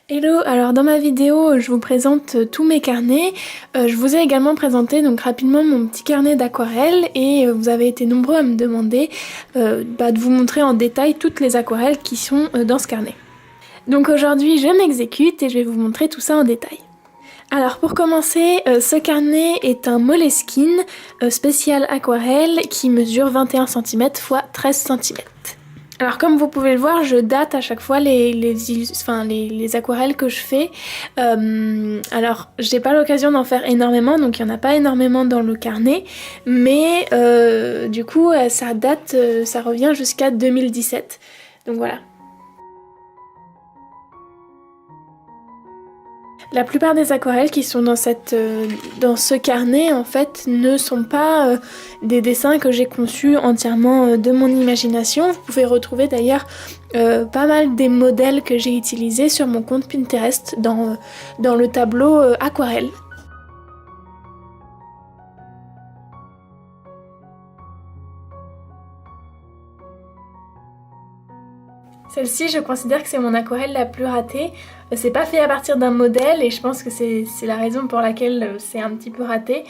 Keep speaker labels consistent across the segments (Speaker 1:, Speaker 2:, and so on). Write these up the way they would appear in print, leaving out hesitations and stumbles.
Speaker 1: Hello, alors dans ma vidéo je vous présente tous mes carnets. Je vous ai également présenté donc rapidement mon petit carnet d'aquarelle et vous avez été nombreux à me demander de vous montrer en détail toutes les aquarelles qui sont dans ce carnet. Donc aujourd'hui je m'exécute et je vais vous montrer tout ça en détail. Alors pour commencer, ce carnet est un Moleskine spécial aquarelle qui mesure 21 cm x 13 cm. Alors comme vous pouvez le voir, je date à chaque fois les aquarelles que je fais. Alors j'ai pas l'occasion d'en faire énormément, donc il n'y en a pas énormément dans le carnet, mais du coup ça date, ça revient jusqu'à 2017. Donc voilà. La plupart des aquarelles qui sont dans ce carnet en fait ne sont pas des dessins que j'ai conçus entièrement de mon imagination. Vous pouvez retrouver d'ailleurs pas mal des modèles que j'ai utilisés sur mon compte Pinterest dans le tableau aquarelle. Celle-ci, je considère que c'est mon aquarelle la plus ratée. C'est pas fait à partir d'un modèle et je pense que c'est la raison pour laquelle c'est un petit peu raté.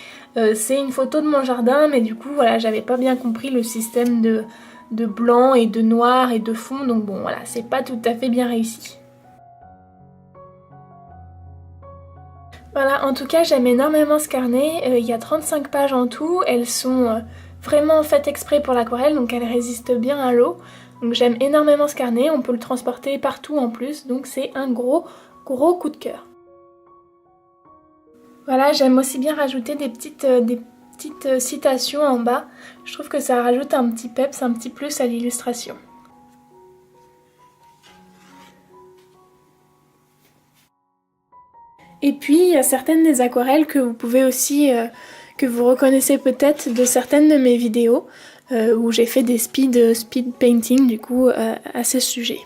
Speaker 1: C'est une photo de mon jardin, mais du coup, voilà, j'avais pas bien compris le système de blanc et de noir et de fond, donc bon, voilà, c'est pas tout à fait bien réussi. Voilà, en tout cas, j'aime énormément ce carnet. Il y a 35 pages en tout. Elles sont vraiment faites exprès pour l'aquarelle, donc elles résistent bien à l'eau. Donc j'aime énormément ce carnet, on peut le transporter partout en plus, donc c'est un gros coup de cœur. Voilà, j'aime aussi bien rajouter des petites citations en bas. Je trouve que ça rajoute un petit peps, un petit plus à l'illustration. Et puis il y a certaines des aquarelles que vous pouvez aussi, que vous reconnaissez peut-être de certaines de mes vidéos, où j'ai fait des speed painting du coup à ce sujet.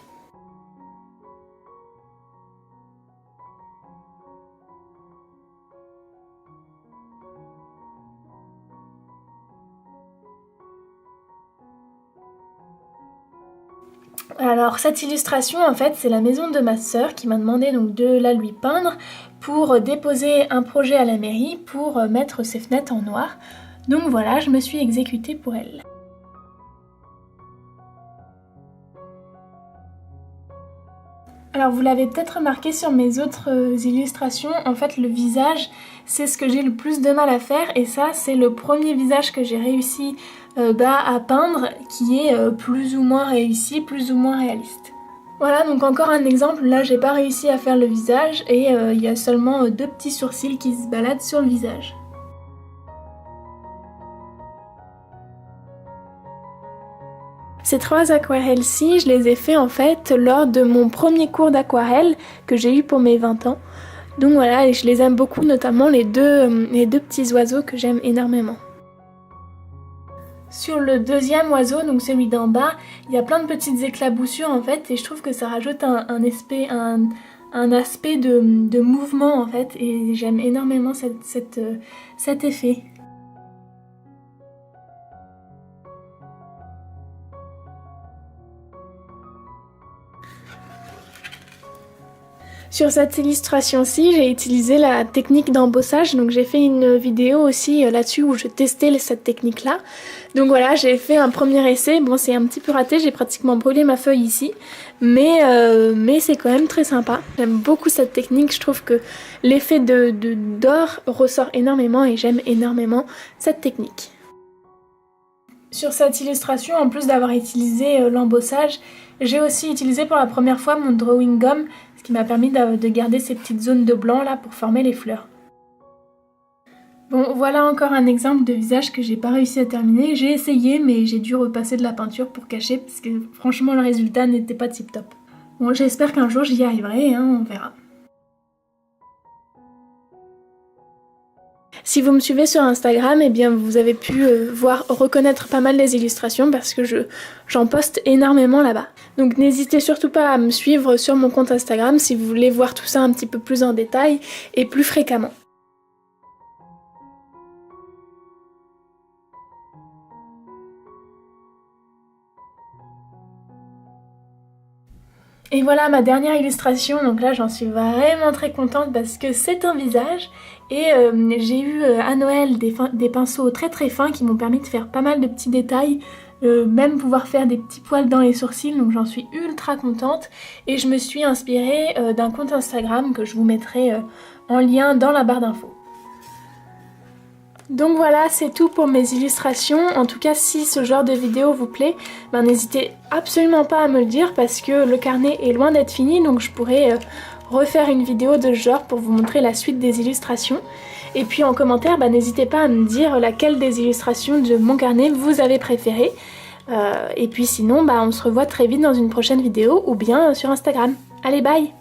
Speaker 1: Alors cette illustration en fait c'est la maison de ma sœur qui m'a demandé donc de la lui peindre pour déposer un projet à la mairie pour mettre ses fenêtres en noir. Donc voilà, je me suis exécutée pour elle. Alors vous l'avez peut-être remarqué sur mes autres illustrations, en fait le visage c'est ce que j'ai le plus de mal à faire et ça c'est le premier visage que j'ai réussi à peindre qui est plus ou moins réussi, plus ou moins réaliste. Voilà donc encore un exemple, là j'ai pas réussi à faire le visage et il y a seulement deux petits sourcils qui se baladent sur le visage. Ces trois aquarelles-ci, je les ai fait en fait lors de mon premier cours d'aquarelle que j'ai eu pour mes 20 ans. Donc voilà, et je les aime beaucoup, notamment les deux petits oiseaux que j'aime énormément. Sur le deuxième oiseau, donc celui d'en bas, il y a plein de petites éclaboussures en fait et je trouve que ça rajoute un aspect de mouvement en fait et j'aime énormément cet effet. Sur cette illustration-ci, j'ai utilisé la technique d'embossage, donc j'ai fait une vidéo aussi là-dessus où je testais cette technique-là. Donc voilà, j'ai fait un premier essai, bon c'est un petit peu raté, j'ai pratiquement brûlé ma feuille ici, mais c'est quand même très sympa. J'aime beaucoup cette technique, je trouve que l'effet d'or ressort énormément et j'aime énormément cette technique. Sur cette illustration, en plus d'avoir utilisé l'embossage, j'ai aussi utilisé pour la première fois mon drawing gum, ce qui m'a permis de garder ces petites zones de blanc là pour former les fleurs. Bon, voilà encore un exemple de visage que j'ai pas réussi à terminer. J'ai essayé, mais j'ai dû repasser de la peinture pour cacher, parce que franchement le résultat n'était pas tip top. Bon, j'espère qu'un jour j'y arriverai, hein, on verra. Si vous me suivez sur Instagram, eh bien vous avez pu reconnaître pas mal les illustrations parce que j'en poste énormément là-bas. Donc n'hésitez surtout pas à me suivre sur mon compte Instagram si vous voulez voir tout ça un petit peu plus en détail et plus fréquemment. Et voilà ma dernière illustration, donc là j'en suis vraiment très contente parce que c'est un visage et j'ai eu à Noël des pinceaux très très fins qui m'ont permis de faire pas mal de petits détails, même pouvoir faire des petits poils dans les sourcils, donc j'en suis ultra contente et je me suis inspirée d'un compte Instagram que je vous mettrai en lien dans la barre d'infos. Donc voilà, c'est tout pour mes illustrations. En tout cas, si ce genre de vidéo vous plaît, n'hésitez absolument pas à me le dire parce que le carnet est loin d'être fini, donc je pourrais refaire une vidéo de ce genre pour vous montrer la suite des illustrations. Et puis en commentaire, n'hésitez pas à me dire laquelle des illustrations de mon carnet vous avez préférée. Et puis sinon, on se revoit très vite dans une prochaine vidéo ou bien sur Instagram. Allez, bye!